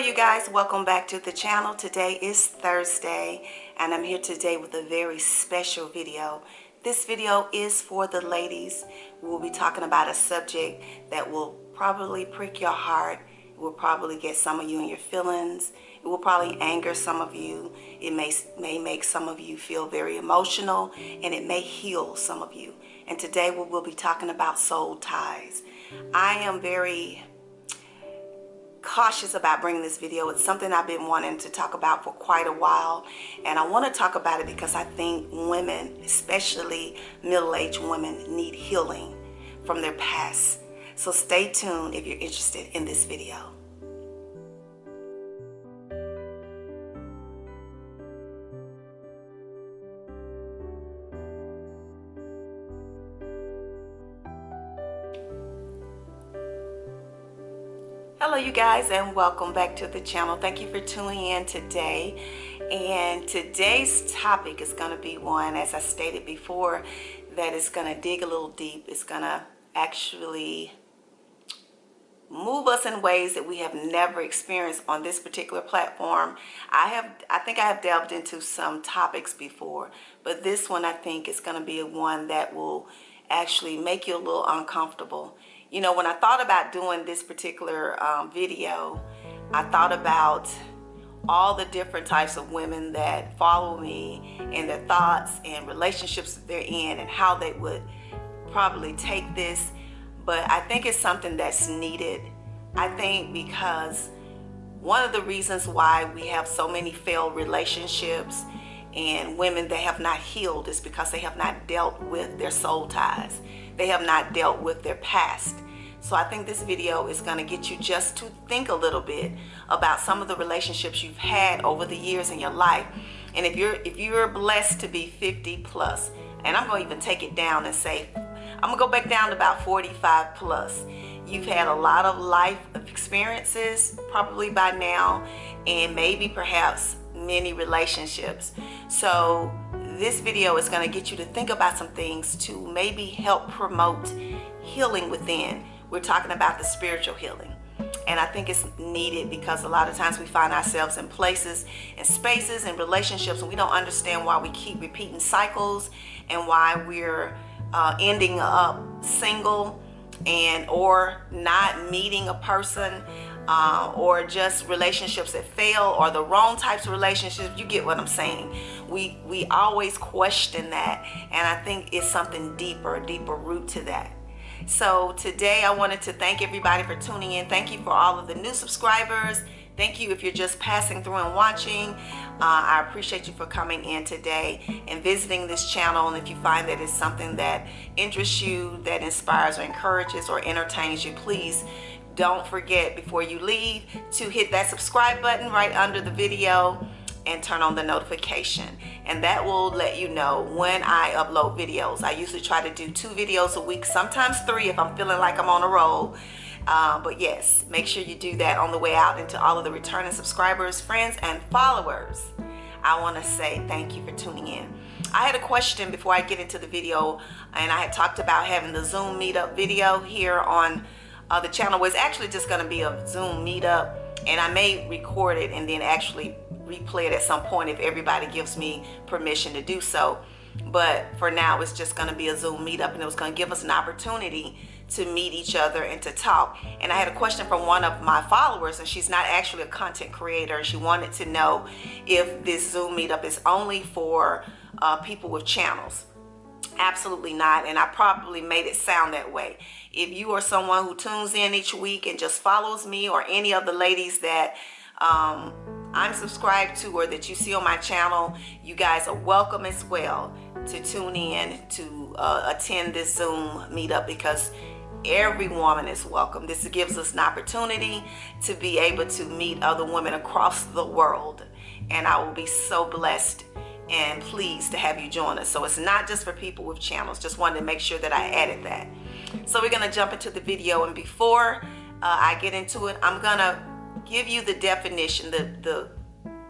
you guys, welcome back to the channel. Today is Thursday and I'm here today with a very special video. This video is for the ladies. We'll be talking about a subject that will probably prick your heart. It will probably get some of you in your feelings. It will probably anger some of you. It may make some of you feel very emotional, and it may heal some of you. And today we will be talking about soul ties. I am very cautious about bringing this video. It's something I've been wanting to talk about for quite a while, and I want to talk about it because I think women, especially middle-aged women, need healing from their past. So stay tuned if you're interested in this video. Hello you guys, and welcome back to the channel. Thank you for tuning in today. And today's topic is going to be one, as I stated before, that is going to dig a little deep. It's going to actually move us in ways that we have never experienced on this particular platform. I think I have delved into some topics before, but this one I think is going to be one that will actually make you a little uncomfortable. You know, when I thought about doing this particular video, I thought about all the different types of women that follow me and their thoughts and relationships that they're in and how they would probably take this. But I think it's something that's needed. I think because one of the reasons why we have so many failed relationships and women that have not healed is because they have not dealt with their soul ties. They have not dealt with their past. So I think this video is going to get you just to think a little bit about some of the relationships you've had over the years in your life. And if you're blessed to be 50 plus, and I'm going to even take it down and say, I'm going to go back down to about 45 plus. You've had a lot of life experiences probably by now, and maybe perhaps many relationships. So this video is going to get you to think about some things to maybe help promote healing within. We're talking about the spiritual healing. And I think it's needed because a lot of times we find ourselves in places and spaces and relationships and we don't understand why we keep repeating cycles and why we're ending up single and or not meeting a person or just relationships that fail or the wrong types of relationships. You get what I'm saying? We always question that, and I think it's something deeper root to that. So today I wanted to thank everybody for tuning in. Thank you for all of the new subscribers. Thank you if you're just passing through and watching. I appreciate you for coming in today and visiting this channel. And if you find that it's something that interests you, that inspires or encourages or entertains you, please don't forget before you leave to hit that subscribe button right under the video and turn on the notification, and that will let you know when I upload videos. I usually try to do 2 videos a week, sometimes 3 if I'm feeling like I'm on a roll. But yes, make sure you do that on the way out. And to all of the returning subscribers, friends, and followers, I want to say thank you for tuning in. I had a question before I get into the video, and I had talked about having the Zoom meetup video here on the channel. It's actually just going to be a Zoom meetup, and I may record it and then actually replay it at some point if everybody gives me permission to do so. But for now, it's just going to be a Zoom meetup, and it was going to give us an opportunity to meet each other and to talk. And I had a question from one of my followers, and she's not actually a content creator. She wanted to know if this Zoom meetup is only for people with channels. Absolutely not, and I probably made it sound that way. If you are someone who tunes in each week and just follows me or any of the ladies that I'm subscribed to or that you see on my channel, you guys are welcome as well to tune in to attend this Zoom meetup, because every woman is welcome. This gives us an opportunity to be able to meet other women across the world, and I will be so blessed and pleased to have you join us. So it's not just for people with channels. Just wanted to make sure that I added that. So we're going to jump into the video, and before I get into it, I'm going to give you the definition, the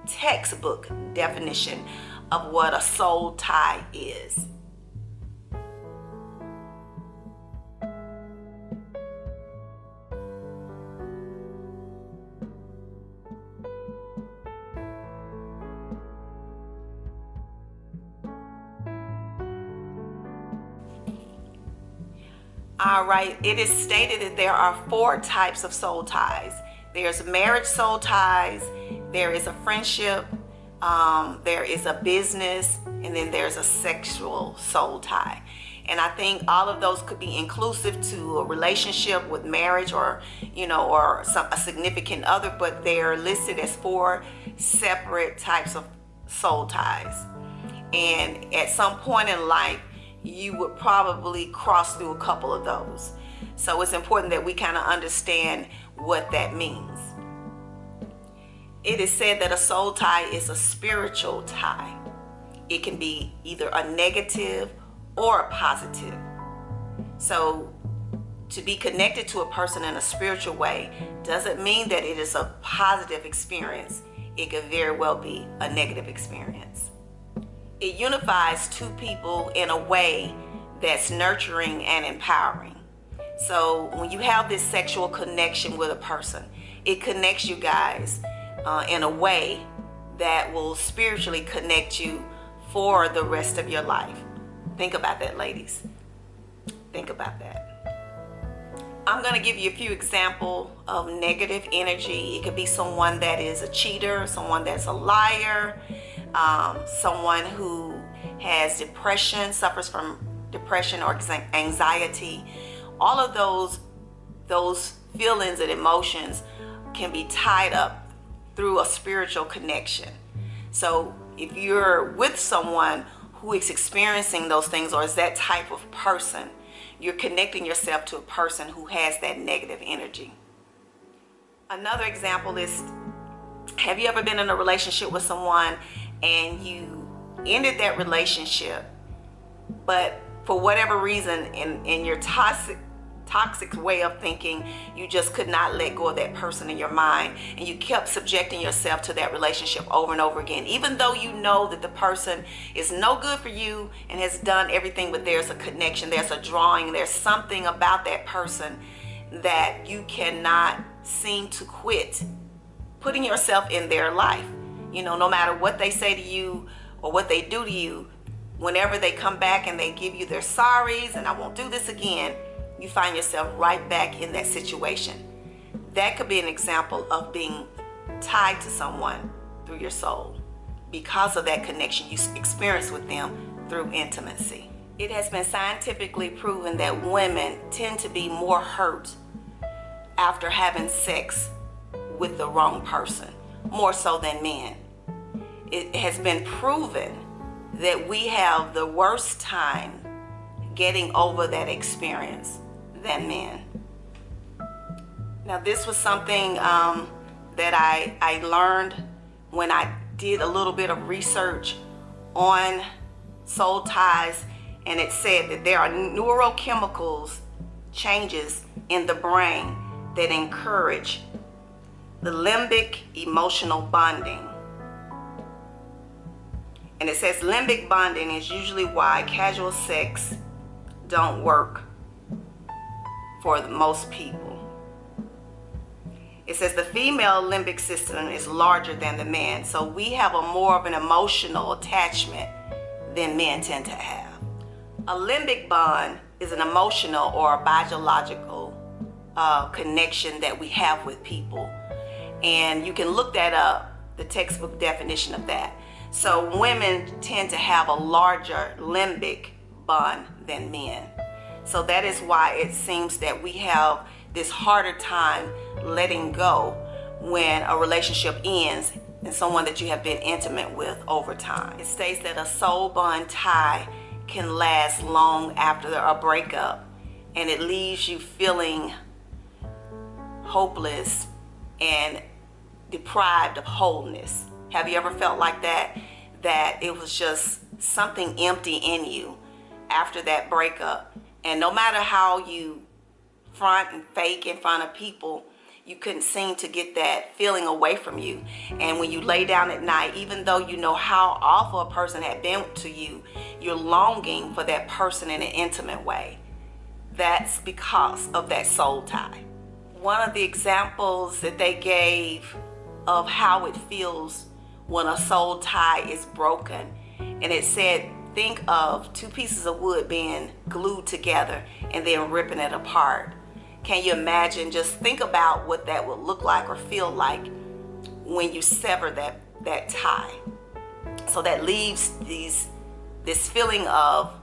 textbook definition of what a soul tie is. All right, it is stated that there are 4 types of soul ties. There's marriage soul ties, there is a friendship, there is a business, and then there's a sexual soul tie. And I think all of those could be inclusive to a relationship with marriage, or a significant other, but they're listed as 4 separate types of soul ties. And at some point in life, you would probably cross through a couple of those. So it's important that we kind of understand what that means. It is said that a soul tie is a spiritual tie. It can be either a negative or a positive. So to be connected to a person in a spiritual way doesn't mean that it is a positive experience. It could very well be a negative experience. It unifies 2 people in a way that's nurturing and empowering. So when you have this sexual connection with a person, it connects you guys in a way that will spiritually connect you for the rest of your life. Think about that, ladies. Think about that. I'm going to give you a few examples of negative energy. It could be someone that is a cheater, someone that's a liar, someone who has depression, suffers from depression or anxiety. All of those feelings and emotions can be tied up through a spiritual connection. So if you're with someone who is experiencing those things, or is that type of person, you're connecting yourself to a person who has that negative energy. Another example is, have you ever been in a relationship with someone and you ended that relationship, but for whatever reason, in your toxic way of thinking, you just could not let go of that person in your mind, and you kept subjecting yourself to that relationship over and over again, even though you know that the person is no good for you and has done everything, but there's a connection, there's a drawing, there's something about that person that you cannot seem to quit putting yourself in their life. No matter what they say to you or what they do to you, whenever they come back and they give you their sorries and I won't do this again, you find yourself right back in that situation. That could be an example of being tied to someone through your soul because of that connection you experience with them through intimacy. It has been scientifically proven that women tend to be more hurt after having sex with the wrong person, more so than men. It has been proven that we have the worst time getting over that experience than men. Now, this was something that I learned when I did a little bit of research on soul ties, and it said that there are neurochemicals changes in the brain that encourage the limbic emotional bonding. And it says limbic bonding is usually why casual sex don't work for most people. It says the female limbic system is larger than the man, so we have a more of an emotional attachment than men tend to have. A limbic bond is an emotional or biological connection that we have with people, and you can look that up, the textbook definition of that. So women tend to have a larger limbic bond than men. So that is why it seems that we have this harder time letting go when a relationship ends and someone that you have been intimate with over time. It states that a soul bond tie can last long after a breakup, and it leaves you feeling hopeless and deprived of wholeness. Have you ever felt like that? That it was just something empty in you after that breakup, and no matter how you front and fake in front of people, you couldn't seem to get that feeling away from you. And when you lay down at night, even though you know how awful a person had been to you, you're longing for that person in an intimate way. That's because of that soul tie. One of the examples that they gave of how it feels when a soul tie is broken, and it said think of two pieces of wood being glued together and then ripping it apart. Can you imagine? Just think about what that would look like or feel like when you sever that tie. So that leaves this feeling of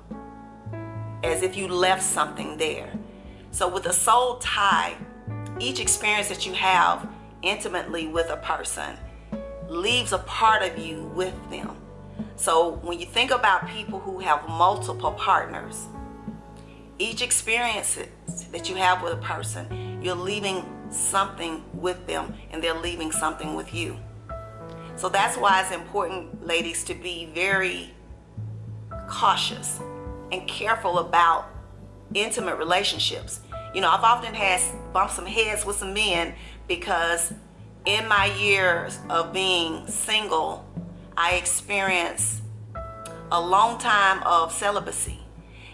as if you left something there. So with a soul tie, each experience that you have intimately with a person leaves a part of you with them. So when you think about people who have multiple partners, each experience that you have with a person, you're leaving something with them and they're leaving something with you. So that's why it's important, ladies, to be very cautious and careful about intimate relationships. I've often had bumped some heads with some men because in my years of being single, I experienced a long time of celibacy.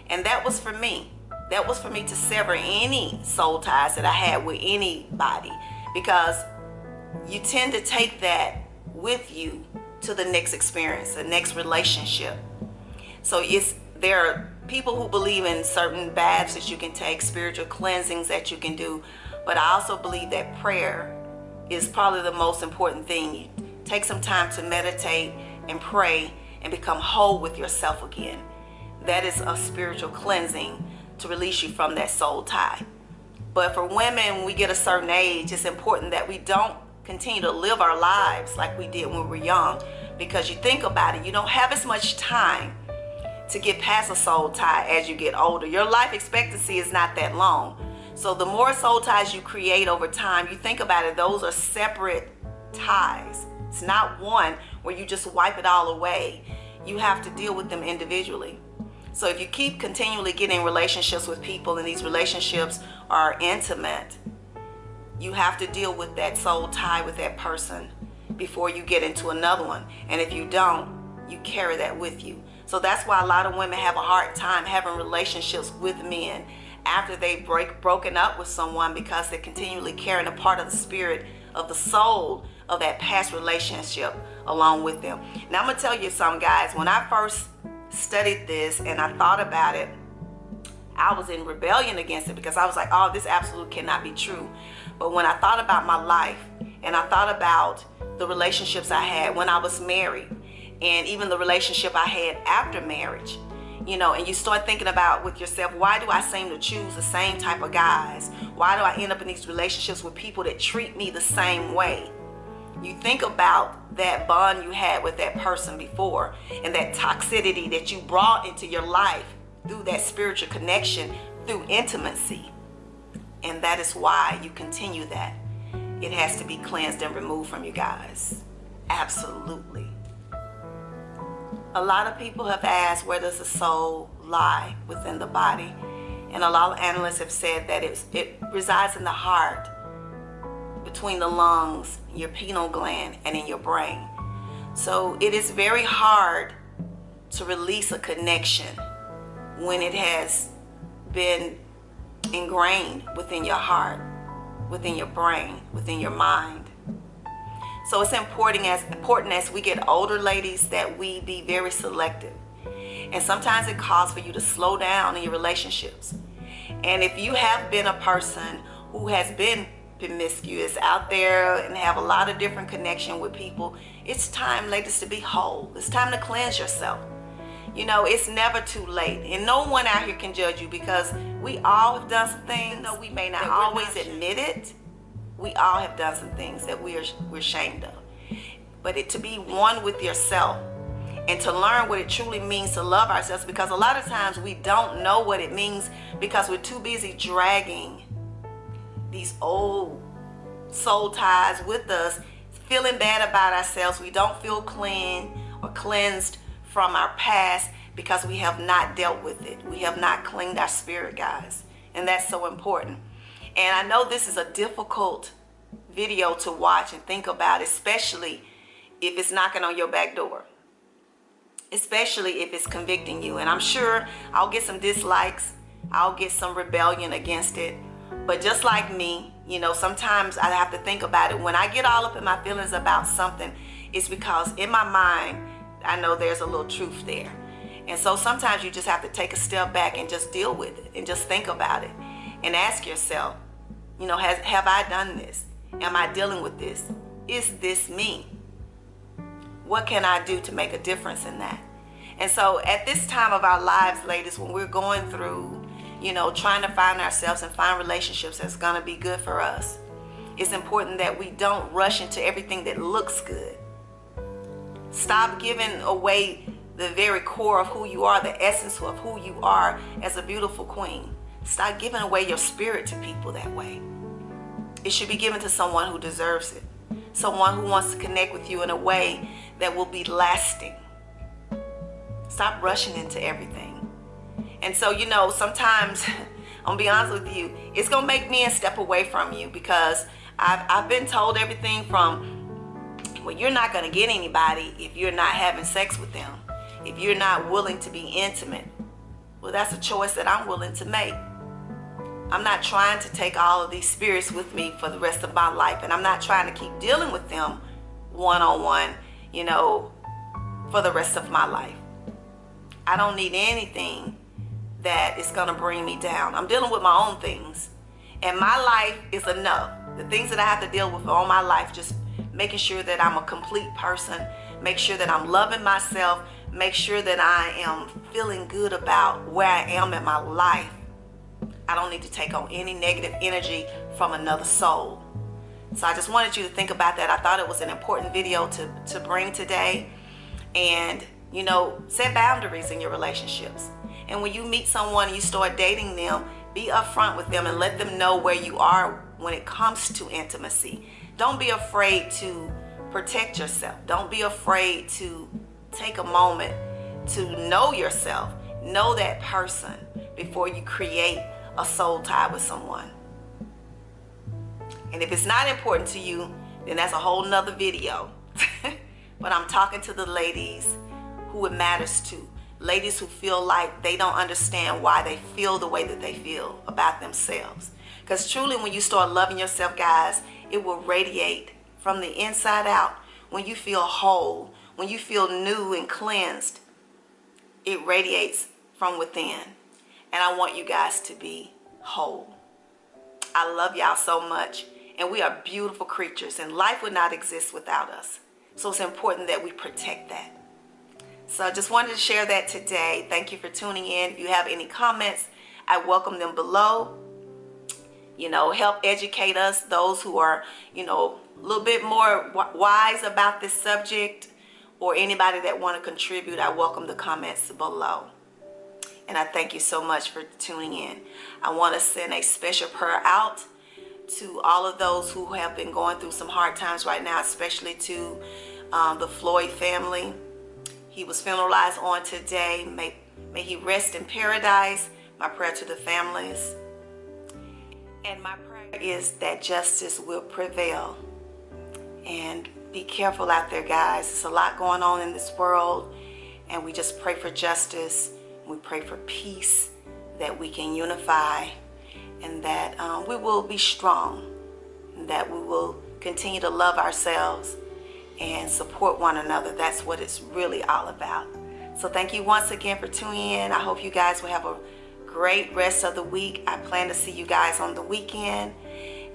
And that was for me. That was for me to sever any soul ties that I had with anybody, because you tend to take that with you to the next experience, the next relationship. So there are people who believe in certain baths that you can take, spiritual cleansings that you can do, but I also believe that prayer is probably the most important thing. You take some time to meditate and pray and become whole with yourself again. That is a spiritual cleansing to release you from that soul tie. But for women, when we get a certain age, it's important that we don't continue to live our lives like we did when we were young, because you think about it, you don't have as much time to get past a soul tie as you get older. Your life expectancy is not that long. So the more soul ties you create over time, you think about it, those are separate ties. It's not one where you just wipe it all away. You have to deal with them individually. So if you keep continually getting relationships with people and these relationships are intimate, you have to deal with that soul tie with that person before you get into another one. And if you don't, you carry that with you. So that's why a lot of women have a hard time having relationships with men after they've broken up with someone, because they're continually carrying a part of the spirit of the soul of that past relationship along with them. Now I'm going to tell you something, guys. When I first studied this and I thought about it, I was in rebellion against it, because I was like, oh, this absolutely cannot be true. But when I thought about my life and I thought about the relationships I had when I was married, and even the relationship I had after marriage, and you start thinking about with yourself, why do I seem to choose the same type of guys? Why do I end up in these relationships with people that treat me the same way? You think about that bond you had with that person before and that toxicity that you brought into your life through that spiritual connection, through intimacy. And that is why you continue that. It has to be cleansed and removed from you guys. Absolutely. A lot of people have asked, where does the soul lie within the body? And a lot of analysts have said that it resides in the heart, between the lungs, your pineal gland, and in your brain. So it is very hard to release a connection when it has been ingrained within your heart, within your brain, within your mind. So it's important as we get older, ladies, that we be very selective. And sometimes it calls for you to slow down in your relationships. And if you have been a person who has been promiscuous out there and have a lot of different connection with people, it's time, ladies, to be whole. It's time to cleanse yourself. It's never too late. And no one out here can judge you, because we all have done some things, though we may not always admit it. We all have done some things that we're ashamed of. But to be one with yourself and to learn what it truly means to love ourselves, because a lot of times we don't know what it means because we're too busy dragging these old soul ties with us, feeling bad about ourselves. We don't feel clean or cleansed from our past because we have not dealt with it. We have not cleaned our spirit, guys. And that's so important. And I know this is a difficult video to watch and think about, especially if it's knocking on your back door, especially if it's convicting you. And I'm sure I'll get some dislikes. I'll get some rebellion against it. But just like me, sometimes I have to think about it. When I get all up in my feelings about something, it's because in my mind, I know there's a little truth there. And so sometimes you just have to take a step back and just deal with it and just think about it and ask yourself, you know, have I done this? Am I dealing with this? Is this me? What can I do to make a difference in that? And so at this time of our lives, ladies, when we're going through, you know, trying to find ourselves and find relationships that's going to be good for us, it's important that we don't rush into everything that looks good. Stop giving away the very core of who you are, the essence of who you are as a beautiful queen. Stop giving away your spirit to people that way. It should be given to someone who deserves it. Someone who wants to connect with you in a way that will be lasting. Stop rushing into everything. And so, you know, sometimes, I'm gonna be honest with you, it's gonna make me step away from you, because I've been told everything from, well, you're not gonna get anybody if you're not having sex with them. If you're not willing to be intimate. Well, that's a choice that I'm willing to make. I'm not trying to take all of these spirits with me for the rest of my life, and I'm not trying to keep dealing with them one-on-one, you know, for the rest of my life. I don't need anything that is gonna bring me down. I'm dealing with my own things, and my life is enough. The things that I have to deal with all my life, just making sure that I'm a complete person, make sure that I'm loving myself, make sure that I am feeling good about where I am in my life. I don't need to take on any negative energy from another soul. So I just wanted you to think about that. I thought it was an important video to bring today. And, you know, set boundaries in your relationships. And when you meet someone and you start dating them, be upfront with them and let them know where you are when it comes to intimacy. Don't be afraid to protect yourself. Don't be afraid to take a moment to know yourself, know that person before you create a soul tie with someone. And if it's not important to you, then that's a whole nother video. But I'm talking to the ladies who it matters to. Ladies who feel like they don't understand why they feel the way that they feel about themselves. Because truly, when you start loving yourself, guys, it will radiate from the inside out. When you feel whole, when you feel new and cleansed, it radiates from within. And I want you guys to be whole. I love y'all so much. And we are beautiful creatures, and life would not exist without us. So it's important that we protect that. So I just wanted to share that today. Thank you for tuning in. If you have any comments, I welcome them below. You know, help educate us, those who are, you know, a little bit more wise about this subject, or anybody that want to contribute. I welcome the comments below. And I thank you so much for tuning in. I want to send a special prayer out to all of those who have been going through some hard times right now, especially to the Floyd family. He was funeralized on today. May he rest in paradise. My prayer to the families. And my prayer is that justice will prevail. And be careful out there, guys. There's a lot going on in this world. And we just pray for justice. We pray for peace, that we can unify, and that we will be strong, and that we will continue to love ourselves and support one another. That's what it's really all about. So thank you once again for tuning in. I hope you guys will have a great rest of the week. I plan to see you guys on the weekend.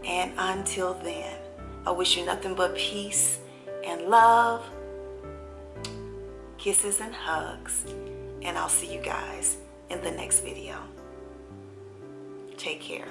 And until then, I wish you nothing but peace and love, kisses and hugs. And I'll see you guys in the next video. Take care.